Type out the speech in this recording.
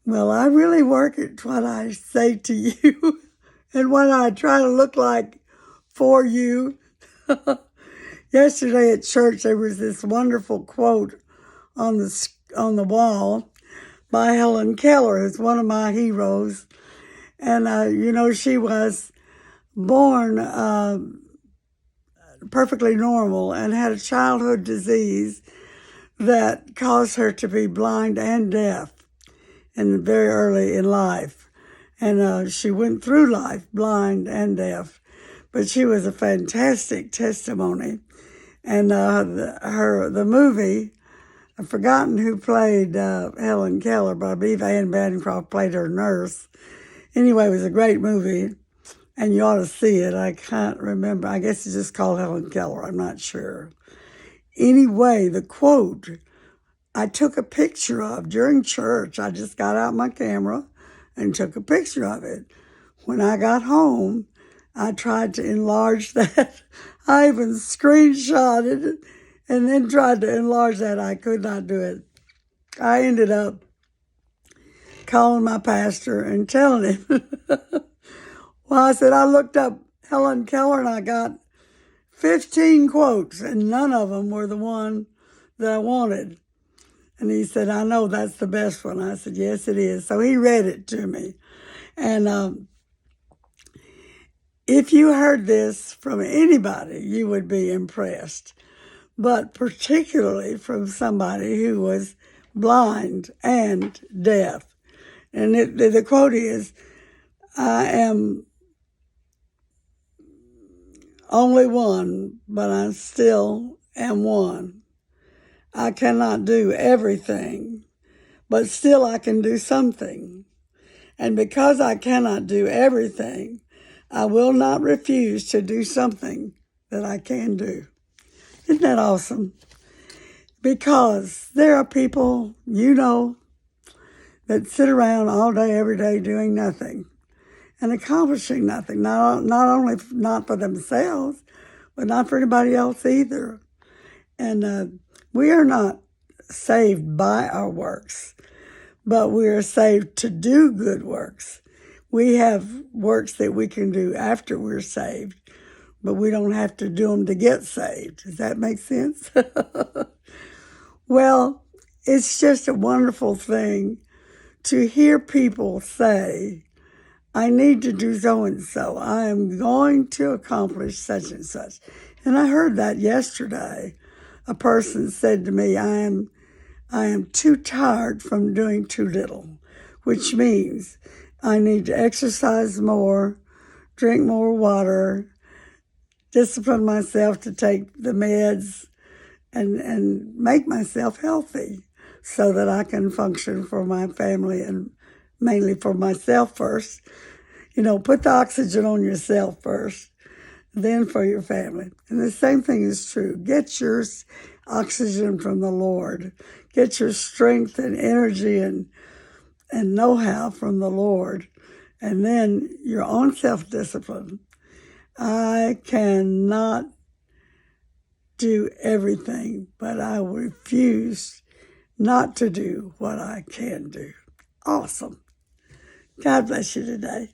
Well, I really work at what I say to you and what I try to look like for you. Yesterday at church, there was this wonderful quote on the wall by Helen Keller, who's one of my heroes. And, she was born perfectly normal and had a childhood disease that caused her to be blind and deaf and very early in life. And she went through life blind and deaf, but she was a fantastic testimony. And the movie, I've forgotten who played Helen Keller, but I believe Anne Bancroft played her nurse. Anyway, it was a great movie, and you ought to see it. I can't remember. I guess it's just called Helen Keller. I'm not sure. Anyway, the quote I took a picture of during church. I just got out my camera and took a picture of it. When I got home, I tried to enlarge that. I even screenshotted it and then tried to enlarge that. I could not do it. I ended up calling my pastor and telling him. Well, I said, I looked up Helen Keller and I got 15 quotes, and none of them were the one that I wanted. And he said, I know that's the best one. I said, yes, it is. So he read it to me. And if you heard this from anybody, you would be impressed. But particularly from somebody who was blind and deaf. And the quote is, I am only one, but I still am one. I cannot do everything, but still I can do something. And because I cannot do everything, I will not refuse to do something that I can do. Isn't that awesome? Because there are people, that sit around all day, every day doing nothing and accomplishing nothing, not only not for themselves, but not for anybody else either. And we are not saved by our works, but we are saved to do good works. We have works that we can do after we're saved, but we don't have to do them to get saved. Does that make sense? Well, it's just a wonderful thing to hear people say, I need to do so-and-so. I am going to accomplish such and such. And I heard that yesterday. A person said to me, I am too tired from doing too little, which means I need to exercise more, drink more water, discipline myself to take the meds, and make myself healthy so that I can function for my family and mainly for myself first. Put the oxygen on yourself first, then for your family. And the same thing is true. Get your oxygen from the Lord. Get your strength and energy and know-how from the Lord. And then your own self-discipline. I cannot do everything, but I refuse not to do what I can do. Awesome. God bless you today.